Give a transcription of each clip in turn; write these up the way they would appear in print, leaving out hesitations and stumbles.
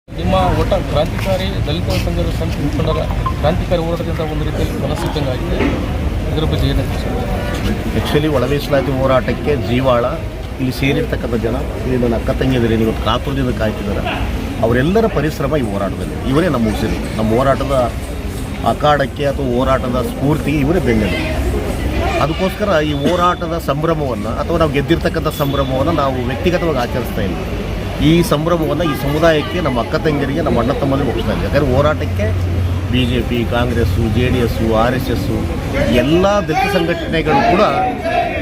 ನಿಮ್ಮ ಒಟ್ಟ ಕ್ರಾಂತಿಕಾರಿ ದಲಿತ ಸಂಘದ ಸಂತ ಮುಖಂಡರ ಕ್ರಾಂತಿಕಾರಿ ಹೋರಾಟದಿಂದ ಒಂದು ರೀತಿಯಲ್ಲಿ ಮನಸ್ಥಿತಿಯಾಗಿದೆ. ಇದರ ಬಗ್ಗೆ ಏನು ಆ್ಯಕ್ಚುಲಿ ಒಳ ಮೀಸಲಾತಿ ಹೋರಾಟಕ್ಕೆ ಜೀವಾಳ ಇಲ್ಲಿ ಸೇರಿರ್ತಕ್ಕಂಥ ಜನ ಇಲ್ಲಿ ನನ್ನ ಅಕ್ಕ ತಂಗಿಯರಿಗೆ ಇವತ್ತು ಕಾತುರದಿಂದ ಕಾಯ್ತಿದ್ದಾರೆ. ಅವರೆಲ್ಲರ ಪರಿಶ್ರಮ ಈ ಹೋರಾಟದಲ್ಲಿ ಇವರೇ ನಮ್ಮ ಉಸಿರು. ನಮ್ಮ ಹೋರಾಟದ ಅಖಾಡಕ್ಕೆ ಅಥವಾ ಹೋರಾಟದ ಸ್ಫೂರ್ತಿಗೆ ಇವರೇ ಬೆನ್ನೆಲು. ಅದಕ್ಕೋಸ್ಕರ ಈ ಹೋರಾಟದ ಸಂಭ್ರಮವನ್ನು ಅಥವಾ ನಾವು ಗೆದ್ದಿರ್ತಕ್ಕಂಥ ಸಂಭ್ರಮವನ್ನು ನಾವು ವ್ಯಕ್ತಿಗತವಾಗಿ ಆಚರಿಸ್ತಾ ಇಲ್ಲ. ಈ ಸಂಭ್ರಮವನ್ನು ಈ ಸಮುದಾಯಕ್ಕೆ, ನಮ್ಮ ಅಕ್ಕ ತಂಗಿಯರಿಗೆ, ನಮ್ಮ ಅಣ್ಣ ತಮ್ಮರಿಗೆ ಮುಗಿಸ್ತಾ ಇಲ್ಲ. ಯಾಕಂದರೆ ಹೋರಾಟಕ್ಕೆ BJP, ಕಾಂಗ್ರೆಸ್ಸು, JDS, RSS ಎಲ್ಲ ದಲಿತ ಸಂಘಟನೆಗಳು ಕೂಡ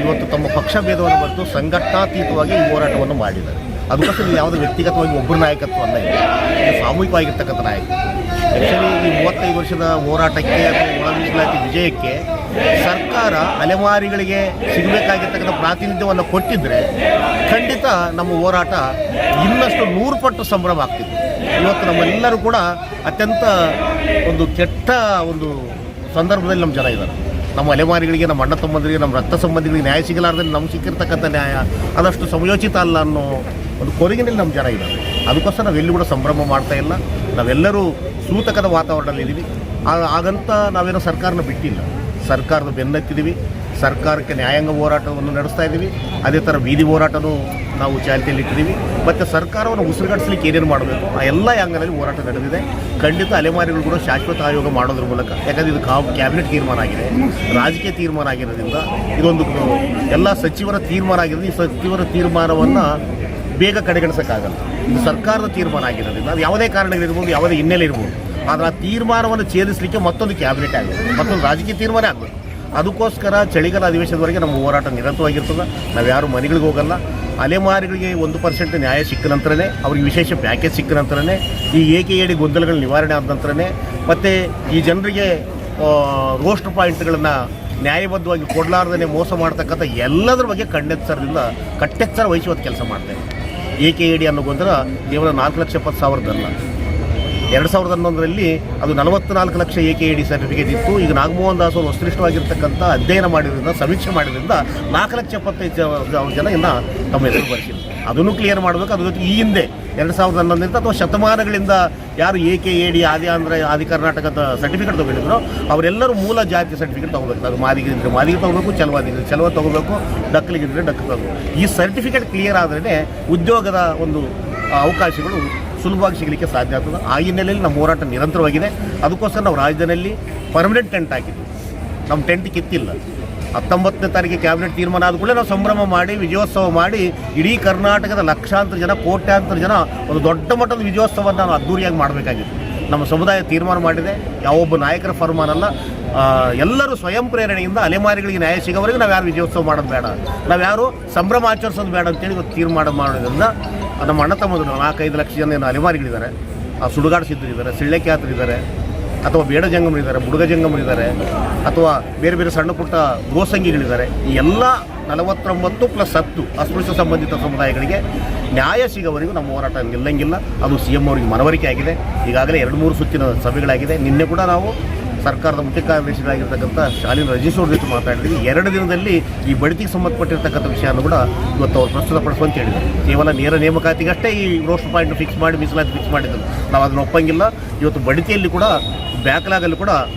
ಇವತ್ತು ತಮ್ಮ ಪಕ್ಷ ಭೇದವನ್ನು ಬರೆದು ಸಂಘಟನಾತೀತವಾಗಿ ಈ ಹೋರಾಟವನ್ನು ಮಾಡಿದ್ದಾರೆ. ಅದಕ್ಕೋಸ್ಕರ ಯಾವುದೇ ವ್ಯಕ್ತಿಗತವಾಗಿ ಒಬ್ಬರ ನಾಯಕತ್ವ ಅಲ್ಲ, ಇದು ಸಾಮೂಹಿಕವಾಗಿರ್ತಕ್ಕಂಥ ನಾಯಕತ್ವ. ಆ್ಯಕ್ಚುಲಿ ಈ 35 ವರ್ಷದ ಹೋರಾಟಕ್ಕೆ ಅಥವಾ ಒಳ ಮೀಸಲಾತಿ ವಿಜಯಕ್ಕೆ ಸರ್ಕಾರ ಅಲೆಮಾರಿಗಳಿಗೆ ಸಿಗಬೇಕಾಗಿರ್ತಕ್ಕಂಥ ಪ್ರಾತಿನಿಧ್ಯವನ್ನು ಕೊಟ್ಟಿದ್ದರೆ ಖಂಡಿತ ನಮ್ಮ ಹೋರಾಟ ಇನ್ನಷ್ಟು 100 ಪಟ್ಟು ಸಂಭ್ರಮ ಆಗ್ತಿತ್ತು. ಇವತ್ತು ನಮ್ಮೆಲ್ಲರೂ ಕೂಡ ಅತ್ಯಂತ ಒಂದು ಕೆಟ್ಟ ಒಂದು ಸಂದರ್ಭದಲ್ಲಿ ನಮ್ಮ ಜನ ಇದ್ದಾರೆ. ನಮ್ಮ ಅಲೆಮಾರಿಗಳಿಗೆ, ನಮ್ಮ ಅಣ್ಣ ತಮ್ಮಂದಿರಿಗೆ, ನಮ್ಮ ರಕ್ತ ಸಂಬಂಧಿಗಳಿಗೆ ನ್ಯಾಯ ಸಿಗಲಾರ್ದಲ್ಲಿ ನಮ್ಗೆ ಸಿಕ್ಕಿರ್ತಕ್ಕಂಥ ನ್ಯಾಯ ಅದಷ್ಟು ಸಮಯೋಚಿತ ಅಲ್ಲ ಅನ್ನೋ ಒಂದು ಕೊರಗಿನಲ್ಲಿ ನಮ್ಮ ಜನ ಇದ್ದಾರೆ. ಅದಕ್ಕೋಸ್ಕರ ನಾವೆಲ್ಲೂ ಕೂಡ ಸಂಭ್ರಮ ಮಾಡ್ತಾ ಇಲ್ಲ. ನಾವೆಲ್ಲರೂ ಸೂತಕದ ವಾತಾವರಣದಲ್ಲಿದ್ದೀವಿ. ಹಾಗಂತ ನಾವೇನೋ ಸರ್ಕಾರನ ಬಿಟ್ಟಿಲ್ಲ. ಸರ್ಕಾರದ ಬೆನ್ನತ್ತಿದ್ದೀವಿ. ಸರ್ಕಾರಕ್ಕೆ ನ್ಯಾಯಾಂಗ ಹೋರಾಟವನ್ನು ನಡೆಸ್ತಾ ಇದ್ದೀವಿ. ಅದೇ ಥರ ಬೀದಿ ಹೋರಾಟನೂ ನಾವು ಚಾಲ್ತಿಯಲ್ಲಿಟ್ಟಿದ್ದೀವಿ. ಮತ್ತು ಸರ್ಕಾರವನ್ನು ಉಸಿರುಗಟ್ಟಿಸಲಿಕ್ಕೆ ಏನೇನು ಮಾಡಬೇಕು ಆ ಎಲ್ಲ ಆಂಗಲಲ್ಲಿ ಹೋರಾಟ ನಡೆದಿದೆ. ಖಂಡಿತ ಅಲೆಮಾರಿಗಳು ಕೂಡ ಶಾಶ್ವತ ಆಯೋಗ ಮಾಡೋದ್ರ ಮೂಲಕ, ಯಾಕಂದರೆ ಇದು ಕ್ಯಾಬಿನೆಟ್ ತೀರ್ಮಾನ ಆಗಿದೆ, ರಾಜಕೀಯ ತೀರ್ಮಾನ ಆಗಿರೋದ್ರಿಂದ ಇದೊಂದು ಎಲ್ಲ ಸಚಿವರ ತೀರ್ಮಾನ ಆಗಿರೋದು. ಈ ಸಚಿವರ ತೀರ್ಮಾನವನ್ನು ಬೇಗ ಕಡೆಗಣಿಸೋಕ್ಕಾಗಲ್ಲ. ಇದು ಸರ್ಕಾರದ ತೀರ್ಮಾನ ಆಗಿರೋದ್ರಿಂದ ಅದು ಯಾವುದೇ ಕಾರಣಗಳಿರ್ಬೋದು, ಯಾವುದೇ ಹಿನ್ನೆಲೆ ಇರ್ಬೋದು, ಆದರೆ ಆ ತೀರ್ಮಾನವನ್ನು ಛೇದಿಸಲಿಕ್ಕೆ ಮತ್ತೊಂದು ಕ್ಯಾಬಿನೆಟ್ ಆಗಬೇಕು, ಮತ್ತೊಂದು ರಾಜಕೀಯ ತೀರ್ಮಾನ ಆಗಬೇಕು. ಅದಕ್ಕೋಸ್ಕರ ಚಳಿಗಾಲ ಅಧಿವೇಶನದವರೆಗೆ ನಮ್ಮ ಹೋರಾಟ ನಿರಂತರವಾಗಿರ್ತದೆ. ನಾವು ಯಾರು ಮನೆಗಳಿಗೆ ಹೋಗಲ್ಲ. ಅಲೆಮಾರಿಗಳಿಗೆ 1% ನ್ಯಾಯ ಸಿಕ್ಕ ನಂತರನೇ, ಅವ್ರಿಗೆ ವಿಶೇಷ ಪ್ಯಾಕೇಜ್ ಸಿಕ್ಕ ನಂತರನೇ, ಈ AKAD ಗೊಂದಲಗಳು ನಿವಾರಣೆ ಆದ ನಂತರನೇ, ಮತ್ತು ಈ ಜನರಿಗೆ ರೋಸ್ಟರ್ ಪಾಯಿಂಟ್ಗಳನ್ನು ನ್ಯಾಯಬದ್ಧವಾಗಿ ಕೊಡಲಾರ್ದೇ ಮೋಸ ಮಾಡ್ತಕ್ಕಂಥ ಎಲ್ಲದರ ಬಗ್ಗೆ ಕಟ್ಟೆಚ್ಚರ ವಹಿಸುವಂಥ ಕೆಲಸ ಮಾಡ್ತೇವೆ. AKAD ಅನ್ನೋ ಗೊಂದಲ ಕೇವಲ 4,70,000 ಅಲ್ಲ. 2011ರಲ್ಲಿ ಅದು 44 ಲಕ್ಷ AKAD ಸರ್ಟಿಫಿಕೇಟ್ ಇತ್ತು. ಈಗ ನಾಗಮೋಹನ್ ದಾಸ್ ಅವರು ವಸ್ತುನಿಷ್ಠವಾಗಿರ್ತಕ್ಕಂಥ ಅಧ್ಯಯನ ಮಾಡಿದ್ರಿಂದ, ಸಮೀಕ್ಷೆ ಮಾಡಿದ್ರಿಂದ 4,75,000 ಜನ ಇನ್ನು ತಮ್ಮ ಹೆಸರು ಬರೆಸಿಲ್ಲ. ಅದನ್ನು ಕ್ಲಿಯರ್ ಮಾಡಬೇಕು. ಅದ್ರ ಜೊತೆ ಈ ಹಿಂದೆ 2011ರಿಂದ ಅಥವಾ ಶತಮಾನಗಳಿಂದ ಯಾರು AKAD ಆದಿ ಕರ್ನಾಟಕದ ಸರ್ಟಿಫಿಕೇಟ್ ತೊಗೊಂಡಿದ್ರು ಅವರೆಲ್ಲರೂ ಮೂಲ ಜಾತಿ ಸರ್ಟಿಫಿಕೇಟ್ ತೊಗೋಬೇಕು. ಅದು ಮಾದಿಗಿದ್ರೆ ಮಾದಿಗೆ ತೊಗೋಬೇಕು, ಚಲವ ತೊಗೋಬೇಕು, ಡಕ್ಕಲಿಗಿದ್ರೆ ಡಕ್ ತೊಗೋಬೇಕು. ಈ ಸರ್ಟಿಫಿಕೇಟ್ ಕ್ಲಿಯರ್ ಆದ್ರೇ ಉದ್ಯೋಗದ ಒಂದು ಅವಕಾಶಗಳು ಸುಲಭವಾಗಿ ಸಿಗಲಿಕ್ಕೆ ಸಾಧ್ಯ ಆಗ್ತದೆ. ಆ ಹಿನ್ನೆಲೆಯಲ್ಲಿ ನಮ್ಮ ಹೋರಾಟ ನಿರಂತರವಾಗಿದೆ. ಅದಕ್ಕೋಸ್ಕರ ನಾವು ರಾಜ್ಯದಲ್ಲಿ ಪರ್ಮನೆಂಟ್ ಟೆಂಟ್ ಹಾಕಿದ್ವಿ. ನಮ್ಮ ಟೆಂಟ್ ಕಿತ್ತಿಲ್ಲ. 19ನೇ ತಾರೀಕಿಗೆ ಕ್ಯಾಬಿನೆಟ್ ತೀರ್ಮಾನ ಆದ ಕೂಡಲೇ ನಾವು ಸಂಭ್ರಮ ಮಾಡಿ, ವಿಜಯೋತ್ಸವ ಮಾಡಿ, ಇಡೀ ಕರ್ನಾಟಕದ ಲಕ್ಷಾಂತರ ಜನ, ಕೋಟ್ಯಾಂತರ ಜನ ಒಂದು ದೊಡ್ಡ ಮಟ್ಟದ ವಿಜಯೋತ್ಸವವನ್ನು ನಾವು ಅದ್ದೂರಿಯಾಗಿ ಮಾಡಬೇಕಾಗಿತ್ತು. ನಮ್ಮ ಸಮುದಾಯ ತೀರ್ಮಾನ ಮಾಡಿದೆ. ಯಾವೊಬ್ಬ ನಾಯಕರ ಫರ್ಮಾನಲ್ಲ. ಎಲ್ಲರೂ ಸ್ವಯಂ ಪ್ರೇರಣೆಯಿಂದ ಅಲೆಮಾರಿಗಳಿಗೆ ನ್ಯಾಯ ಸಿಗೋವರೆಗೆ ನಾವು ಯಾರು ವಿಜಯೋತ್ಸವ ಮಾಡೋದು ಬೇಡ, ನಾವು ಯಾರು ಸಂಭ್ರಮ ಆಚರಿಸೋದು ಬೇಡ ಅಂತೇಳಿ ಇವತ್ತು ತೀರ್ಮಾನ ಮಾಡೋದ್ರಿಂದ ನಮ್ಮ ಅಣ್ಣ ತಮ್ಮದ್ರು 4-5 ಲಕ್ಷ ಜನ ಏನು ಅಲೆಮಾರಿಗಳಿದ್ದಾರೆ, ಸುಡುಗಾಡು ಸಿದ್ಧರಿದ್ದಾರೆ, ಸಿಳ್ಳೆಕ್ಯಾತರಿದ್ದಾರೆ, ಅಥವಾ ಬೇಡ ಜಂಗಮರಿದ್ದಾರೆ, ಬುಡುಗ ಜಂಗಮರಿದ್ದಾರೆ, ಅಥವಾ ಬೇರೆ ಬೇರೆ ಸಣ್ಣ ಪುಟ್ಟ ಗೋಸಂಗಿಗಳಿದ್ದಾರೆ. ಈ ಎಲ್ಲ 49+10 ಅಸ್ಪೃಶ್ಯ ಸಂಬಂಧಿತ ಸಮುದಾಯಗಳಿಗೆ ನ್ಯಾಯ ಸಿಗೋವರೆಗೂ ನಮ್ಮ ಹೋರಾಟ ನಿಲ್ಲಂಗಿಲ್ಲ. ಅದು CM ಅವರಿಗೆ ಮನವರಿಕೆ ಆಗಿದೆ. ಈಗಾಗಲೇ 2-3 ಸುತ್ತಿನ ಸಭೆಗಳಾಗಿದೆ. ನಿನ್ನೆ ಕೂಡ ನಾವು ಸರ್ಕಾರದ ಮುಖ್ಯ ಕಾರ್ಯದರ್ಶಿಗಳಾಗಿರ್ತಕ್ಕಂಥ ಶಾಲಿನಿ ರಜೀಶ್ ಅವ್ರ ಜೊತೆ ಮಾತಾಡಿದ್ವಿ. 2 ದಿನದಲ್ಲಿ ಈ ಬಡ್ತಿಗೆ ಸಂಬಂಧಪಟ್ಟಿರ್ತಕ್ಕಂಥ ವಿಷಯವನ್ನು ಕೂಡ ಇವತ್ತು ಅವರು ಪ್ರಸ್ತುತಪಡಿಸುವಂತ ಹೇಳಿದ್ದಾರೆ. ಕೇವಲ ನೇರ ನೇಮಕಾತಿಗಷ್ಟೇ ಈ ರೋಸ್ಟರ್ ಪಾಯಿಂಟ್ ಫಿಕ್ಸ್ ಮಾಡಿ, ಮೀಸಲಾತಿ ಫಿಕ್ಸ್ ಮಾಡಿದ್ರು. ನಾವು ಅದನ್ನು ಒಪ್ಪಂಗಿಲ್ಲ. ಇವತ್ತು ಬಡ್ತಿಯಲ್ಲಿ ಕೂಡ ಬ್ಯಾಕ್ಲಾಗಲ್ಲಿ ಕೂಡ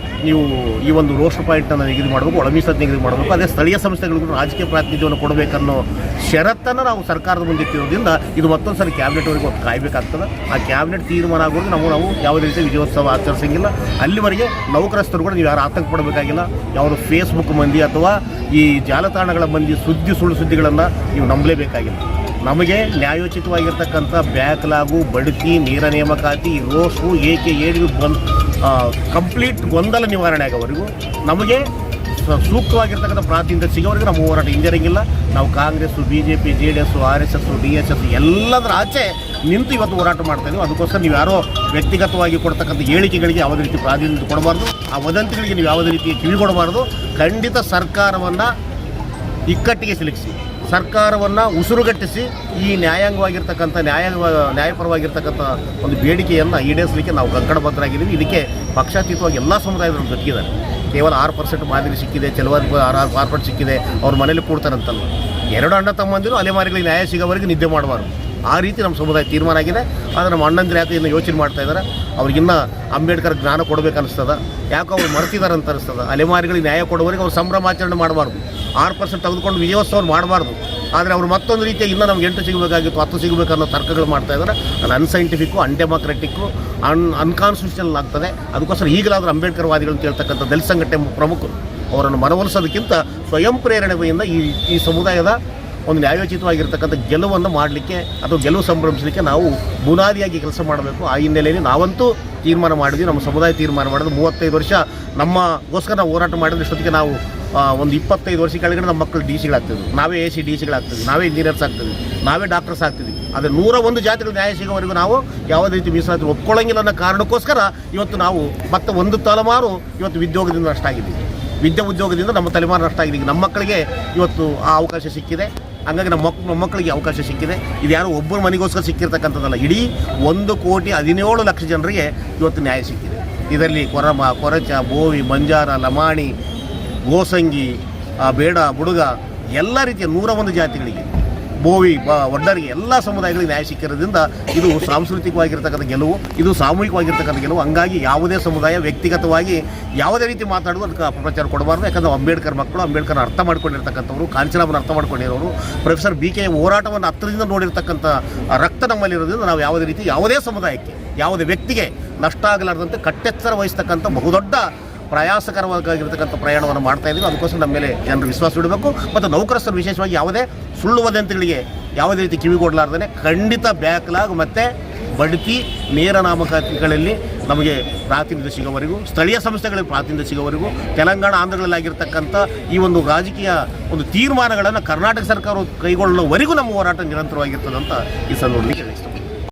ನೀವು ಈ ಒಂದು ರೋಸ್ಟರ್ ಪಾಯಿಂಟನ್ನು ನಿಗದಿ ಮಾಡಬೇಕು, ಒಳ ಮೀಸಲಾತಿ ನಿಗದಿ ಮಾಡಬೇಕು. ಅದೇ ಸ್ಥಳೀಯ ಸಂಸ್ಥೆಗಳಿಗೂ ರಾಜಕೀಯ ಪ್ರಾತಿನಿಧ್ಯವನ್ನು ಕೊಡಬೇಕನ್ನೋ ಷರತ್ತನ್ನು ನಾವು ಸರ್ಕಾರದ ಮುಂದೆ ಇಟ್ಟಿರೋದ್ರಿಂದ ಇದು ಮತ್ತೊಂದು ಸಲ ಕ್ಯಾಬಿನೆಟ್ವರೆಗೂ ಕಾಯಬೇಕಾಗ್ತದೆ. ಆ ಕ್ಯಾಬಿನೆಟ್ ತೀರ್ಮಾನ ಆಗೋದು ನಾವು ಯಾವುದೇ ರೀತಿ ವಿಜಯೋತ್ಸವ ಆಚರಿಸಂಗಿಲ್ಲ. ಅಲ್ಲಿವರೆಗೆ ನೌಕರಸ್ಥರು ಕೂಡ ನೀವು ಯಾರು ಆತಂಕ ಪಡಬೇಕಾಗಿಲ್ಲ. ಯಾವುದು ಫೇಸ್ಬುಕ್ ಮಂದಿ ಅಥವಾ ಈ ಜಾಲತಾಣಗಳ ಮಂದಿ ಸುಳ್ಳು ಸುದ್ದಿಗಳನ್ನು ನೀವು ನಂಬಲೇಬೇಕಾಗಿಲ್ಲ. ನಮಗೆ ನ್ಯಾಯೋಚಿತವಾಗಿರ್ತಕ್ಕಂಥ ಬ್ಯಾಕ್ಲಾಗು, ಬಡ್ತಿ, ನೇರ ನೇಮಕಾತಿ, ರೋಸ್ಟು, AKAD ಕಂಪ್ಲೀಟ್ ಗೊಂದಲ ನಿವಾರಣೆ ಆಗೋವರೆಗೂ ನಮಗೆ ಸೂಕ್ತವಾಗಿರ್ತಕ್ಕಂಥ ಪ್ರಾತಿನಿಧ್ಯ ಸಿಗೋವರೆಗೂ ನಮ್ಮ ಹೋರಾಟ ಹಿಂಜರಿಗಿಲ್ಲ. ನಾವು Congress, BJP, JDS, RSS, DSS ಎಲ್ಲದರ ಆಚೆ ನಿಂತು ಇವತ್ತು ಹೋರಾಟ ಮಾಡ್ತಾ ಇದ್ದೀವಿ. ಅದಕ್ಕೋಸ್ಕರ ನೀವು ಯಾರೋ ವ್ಯಕ್ತಿಗತವಾಗಿ ಕೊಡ್ತಕ್ಕಂಥ ಹೇಳಿಕೆಗಳಿಗೆ ಯಾವುದೇ ರೀತಿ ಪ್ರಾತಿನಿಧ್ಯ ಕೊಡಬಾರ್ದು. ಆ ವದಂತಿಗಳಿಗೆ ನೀವು ಯಾವುದೇ ರೀತಿ ಕಿವಿ ಕೊಡಬಾರ್ದು. ಖಂಡಿತ ಸರ್ಕಾರವನ್ನು ಇಕ್ಕಟ್ಟಿಗೆ ಸಿಲುಕಿಸಿ, ಸರ್ಕಾರವನ್ನು ಉಸಿರುಗಟ್ಟಿಸಿ ಈ ನ್ಯಾಯಾಂಗವಾಗಿರ್ತಕ್ಕಂಥ ನ್ಯಾಯಪರವಾಗಿರ್ತಕ್ಕಂಥ ಒಂದು ಬೇಡಿಕೆಯನ್ನು ಈಡೇರಿಸಲಿಕ್ಕೆ ನಾವು ಕಂಕಣಬದ್ಧರಾಗಿದ್ದೀವಿ. ಇದಕ್ಕೆ ಪಕ್ಷಾತೀತವಾಗಿ ಎಲ್ಲ ಸಮುದಾಯದವರು ಜೊತೆಗಿದ್ದಾರೆ. ಕೇವಲ 6% ಮಾದರಿ ಸಿಕ್ಕಿದೆ, ಕೆಲವಾರು 6% ಸಿಕ್ಕಿದೆ, ಅವ್ರ ಮನೇಲಿ ಕೂಡ್ತಾರಂತಲ್ಲ. 2 ಅಣ್ಣ ತಮ್ಮಂದಿರು ಅಲೆಮಾರಿಗಳಿಗೆ ನ್ಯಾಯ ಸಿಗೋವರೆಗೆ ನಿದ್ದೆ ಮಾಡಬಾರ್ದು. ಆ ರೀತಿ ನಮ್ಮ ಸಮುದಾಯ ತೀರ್ಮಾನ ಆಗಿದೆ. ಆದರೆ ನಮ್ಮ ಅಣ್ಣಂದಿರು ಯಾಕೆ ಇನ್ನು ಯೋಚನೆ ಮಾಡ್ತಾ ಇದ್ದಾರೆ, ಅವ್ರಿಗಿನ್ನ ಅಂಬೇಡ್ಕರ್ ಜ್ಞಾನ ಕೊಡಬೇಕು ಅನಿಸ್ತದ, ಯಾಕೋ ಅವ್ರು ಮರ್ತಿದ್ದಾರೆ ಅಂತ ಅನಿಸ್ತದ. ಅಲೆಮಾರಿಗಳಿಗೆ ನ್ಯಾಯ ಕೊಡುವವರೆಗೆ ಅವ್ರು ಸಂಭ್ರಮಾಚರಣೆ ಮಾಡಬಾರ್ದು, 6% ತೆಗೆದುಕೊಂಡು ವಿಜಯೋತ್ಸವ ಮಾಡಬಾರ್ದು. ಆದರೆ ಅವರು ಮತ್ತೊಂದು ರೀತಿಯ ಇನ್ನೂ ನಮ್ಗೆ 8 ಸಿಗಬೇಕಾಗಿತ್ತು, 10 ಸಿಗಬೇಕು ಅನ್ನೋ ತರ್ಕಗಳು ಮಾಡ್ತಾ ಇದ್ದಾರೆ. ಅದು ಅನ್ಸೈಂಟಿಫಿಕ್ಕು, ಅನ್ಡೆಮಾಕ್ರೆಟಿಕ್ಕು, ಅನ್ಕಾನ್ಸ್ಟಿಟ್ಯೂಷನಲ್ ಆಗ್ತದೆ. ಅದಕ್ಕೋಸ್ಕರ ಈಗಲಾದರೂ ಅಂಬೇಡ್ಕರ್ ವಾದಿಗಳನ್ನು ಕೇಳ್ತಕ್ಕಂಥ ದಲಿತ ಸಂಘಟನೆ ಪ್ರಮುಖರು ಅವರನ್ನು ಮನವೊಲಿಸೋದಕ್ಕಿಂತ ಸ್ವಯಂ ಪ್ರೇರಣೆಯಿಂದ ಈ ಸಮುದಾಯದ ಒಂದು ನ್ಯಾಯೋಚಿತವಾಗಿರ್ತಕ್ಕಂಥ ಗೆಲುವನ್ನು ಮಾಡಲಿಕ್ಕೆ ಅಥವಾ ಗೆಲುವು ಸಂಭ್ರಮಿಸಲಿಕ್ಕೆ ನಾವು ಬುನಾದಿಯಾಗಿ ಕೆಲಸ ಮಾಡಬೇಕು. ಆ ಹಿನ್ನೆಲೆಯಲ್ಲಿ ನಾವಂತೂ ತೀರ್ಮಾನ ಮಾಡಿದ್ವಿ, ನಮ್ಮ ಸಮುದಾಯ ತೀರ್ಮಾನ ಮಾಡೋದು 35 ವರ್ಷ ನಮ್ಮಗೋಸ್ಕರ ನಾವು ಹೋರಾಟ ಮಾಡಿದ್ರೆ ಇಷ್ಟೊತ್ತಿಗೆ ನಾವು ಒಂದು 25 ವರ್ಷ ಕೆಳಗಡೆ ನಮ್ಮ ಮಕ್ಕಳು ಡಿ ಸಿಗಳಾಗ್ತಿದ್ವಿ, ನಾವೇ AC DCಗಳಾಗ್ತಿದ್ವಿ, ನಾವೇ ಇಂಜಿನಿಯರ್ಸ್ ಆಗ್ತಿದ್ವಿ, ನಾವೇ ಡಾಕ್ಟರ್ಸ್ ಆಗ್ತಿದ್ವಿ. ಆದರೆ 101 ಜಾತಿಗಳು ನ್ಯಾಯ ಸಿಗೋವರೆಗೂ ನಾವು ಯಾವುದೇ ರೀತಿ ಮೀಸಲಾತಿ ಒಪ್ಕೊಳ್ಳೋಂಗಿಲ್ಲ ಅನ್ನೋ ಕಾರಣಕ್ಕೋಸ್ಕರ ಇವತ್ತು ನಾವು ಮತ್ತೆ ಒಂದು ತಲೆಮಾರು ಇವತ್ತು ಉದ್ಯೋಗದಿಂದ ನಷ್ಟಾಗಿದ್ದೀವಿ. ಉದ್ಯೋಗದಿಂದ ನಮ್ಮ ತಲೆಮಾರು ನಷ್ಟಾಗಿದ್ದೀವಿ. ನಮ್ಮ ಮಕ್ಕಳಿಗೆ ಇವತ್ತು ಆ ಅವಕಾಶ ಸಿಕ್ಕಿದೆ. ಹಂಗಾಗಿ ನಮ್ಮ ಮಕ್ಕಳಿಗೆ ಅವಕಾಶ ಸಿಕ್ಕಿದೆ. ಇದು ಯಾರು ಒಬ್ಬರ ಮನೆಗೋಸ್ಕರ ಸಿಕ್ಕಿರ್ತಕ್ಕಂಥದ್ದಲ್ಲ, ಇಡೀ 1,17,00,000 ಜನರಿಗೆ ಇವತ್ತು ನ್ಯಾಯ ಸಿಕ್ಕಿದೆ. ಇದರಲ್ಲಿ ಕೊರಚ, ಬೋವಿ, ಬಂಜಾರ, ಲಮಾಣಿ, ಗೋಸಂಗಿ, ಬೇಡ, ಬುಡುಗ ಎಲ್ಲ ರೀತಿಯ 101 ಜಾತಿಗಳಿಗೆ, ಬೋವಿ, ಒಡ್ಡರಿಗೆ ಎಲ್ಲ ಸಮುದಾಯಗಳಿಗೆ ನ್ಯಾಯ ಸಿಕ್ಕಿರೋದ್ರಿಂದ ಇದು ಸಾಂಸ್ಕೃತಿಕವಾಗಿರ್ತಕ್ಕಂಥ ಗೆಲುವು, ಇದು ಸಾಮೂಹಿಕವಾಗಿರ್ತಕ್ಕಂಥ ಗೆಲುವು. ಹಂಗಾಗಿ ಯಾವುದೇ ಸಮುದಾಯ ವ್ಯಕ್ತಿಗತವಾಗಿ ಯಾವುದೇ ರೀತಿ ಮಾತಾಡೋದು ಅದಕ್ಕೆ ಅಪಪ್ರಚಾರ ಕೊಡಬಾರ್ದು. ಯಾಕಂದರೆ ಅಂಬೇಡ್ಕರ್ ಮಕ್ಕಳು, ಅಂಬೇಡ್ಕರ್ ಅರ್ಥ ಮಾಡ್ಕೊಂಡಿರ್ತಕ್ಕಂಥವ್ರು, ಕಾಂಚನವನ್ನು ಅರ್ಥ ಮಾಡ್ಕೊಂಡಿರೋರು, ಪ್ರೊಫೆಸರ್ BK ಹೋರಾಟವನ್ನು ಹತ್ತಿರದಿಂದ ನೋಡಿರ್ತಕ್ಕಂಥ ರಕ್ತ ನಮ್ಮಲ್ಲಿರೋದ್ರಿಂದ ನಾವು ಯಾವುದೇ ರೀತಿ ಯಾವುದೇ ಸಮುದಾಯಕ್ಕೆ, ಯಾವುದೇ ವ್ಯಕ್ತಿಗೆ ನಷ್ಟ ಆಗಲಾರದಂತೆ ಕಟ್ಟೆಚ್ಚರ ವಹಿಸ್ತಕ್ಕಂಥ ಬಹುದೊಡ್ಡ ಪ್ರಯಾಸಕರವಾಗಿರ್ತಕ್ಕಂಥ ಪ್ರಯಾಣವನ್ನು ಮಾಡ್ತಾ ಇದ್ದೀವಿ. ಅದಕ್ಕೋಸ್ಕರ ನಮ್ಮ ಮೇಲೆ ಜನರು ವಿಶ್ವಾಸ ಇಡಬೇಕು. ಮತ್ತು ನೌಕರಸ್ಥರು ವಿಶೇಷವಾಗಿ ಯಾವುದೇ ಸುಳ್ಳು ವದಂತಿಗಳಿಗೆ ಯಾವುದೇ ರೀತಿ ಕಿವಿಗೊಡಲಾರ್ದೇ ಖಂಡಿತ ಬ್ಯಾಕ್ಲಾಗ್ ಮತ್ತು ಬಡ್ತಿ ನೇರ ನಾಮಕಾತಿಗಳಲ್ಲಿ ನಮಗೆ ಪ್ರಾತಿನಿಧ್ಯ ಸಿಗೋವರೆಗೂ, ಸ್ಥಳೀಯ ಸಂಸ್ಥೆಗಳಿಗೆ ಪ್ರಾತಿನಿಧ್ಯ ಸಿಗೋವರೆಗೂ, ತೆಲಂಗಾಣ ಆಂಧ್ರಗಳಲ್ಲಾಗಿರ್ತಕ್ಕಂಥ ಈ ಒಂದು ರಾಜಕೀಯ ಒಂದು ತೀರ್ಮಾನಗಳನ್ನು ಕರ್ನಾಟಕ ಸರ್ಕಾರ ಕೈಗೊಳ್ಳುವವರೆಗೂ ನಮ್ಮ ಹೋರಾಟ ನಿರಂತರವಾಗಿರ್ತದಂತ ಈ ಸಂದರ್ಭದಲ್ಲಿ